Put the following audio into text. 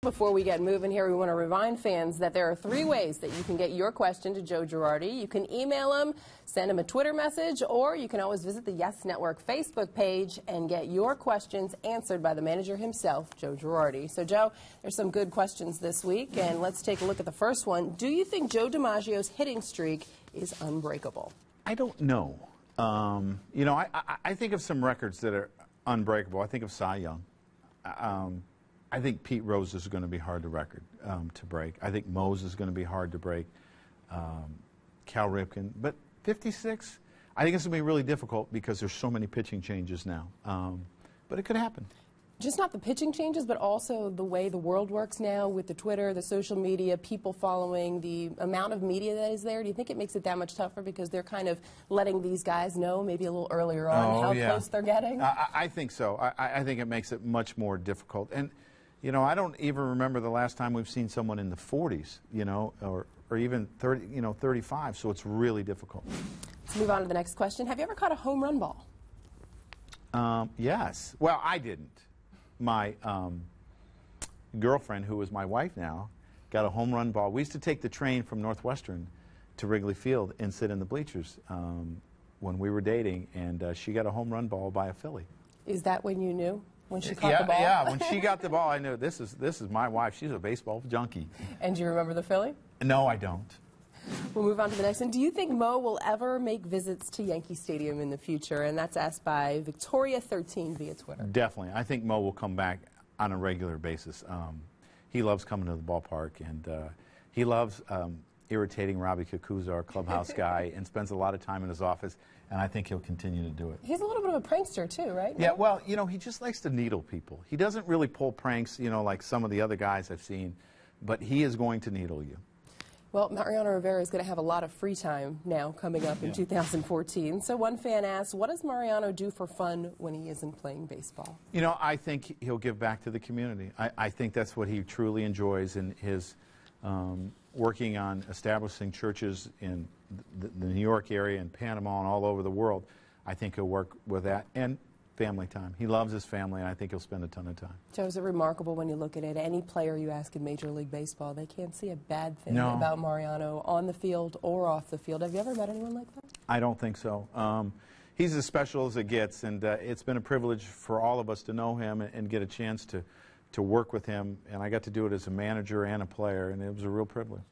Before we get moving here, we want to remind fans that there are 3 ways that you can get your question to Joe Girardi. You can email him, send him a Twitter message, or you can always visit the Yes Network Facebook page and get your questions answered by the manager himself, Joe Girardi. So, Joe, there's some good questions this week, and let's take a look at the first one. Do you think Joe DiMaggio's hitting streak is unbreakable? I don't know. You know, I think of some records that are unbreakable. I think of Cy Young. I think Pete Rose is going to be hard to break. I think Mose is going to be hard to break. Cal Ripken. But 56, I think it's going to be really difficult because there's so many pitching changes now. But it could happen. Just not the pitching changes, but also the way the world works now with the Twitter, the social media, people following, the amount of media that is there. Do you think it makes it that much tougher because they're kind of letting these guys know maybe a little earlier on how close they're getting? I think so. I think it makes it much more difficult. And you know, I don't even remember the last time we've seen someone in the 40s, you know, or even 30, you know, 35. So it's really difficult. Let's move on to the next question. Have you ever caught a home run ball? Yes. Well, I didn't. My girlfriend, who is my wife now, got a home run ball. We used to take the train from Northwestern to Wrigley Field and sit in the bleachers when we were dating, and she got a home run ball by a Philly. Is that when you knew? When she caught the ball? Yeah, when she got the ball, I knew this is my wife. She's a baseball junkie. And do you remember the Philly? No, I don't. We'll move on to the next one. Do you think Mo will ever make visits to Yankee Stadium in the future? And that's asked by Victoria13 via Twitter. Definitely. I think Mo will come back on a regular basis. He loves coming to the ballpark, and he loves irritating Robbie Kakuza, our clubhouse guy, and spends a lot of time in his office, and I think he'll continue to do it. He's a little bit of a prankster, too, right? Yeah, well, you know, he just likes to needle people. He doesn't really pull pranks, you know, like some of the other guys I've seen, but he is going to needle you. Well, Mariano Rivera is going to have a lot of free time now coming up in 2014. So one fan asks, what does Mariano do for fun when he isn't playing baseball? You know, I think he'll give back to the community. I think that's what he truly enjoys in his working on establishing churches in the New York area and Panama and all over the world. I think he'll work with that and family time. He loves his family, and I think he'll spend a ton of time. Joe, is it remarkable when you look at it? Any player you ask in Major League Baseball, they can't see a bad thing about Mariano on the field or off the field. Have you ever met anyone like that? I don't think so. He's as special as it gets, and it's been a privilege for all of us to know him and get a chance to work with him. And I got to do it as a manager and a player, and it was a real privilege.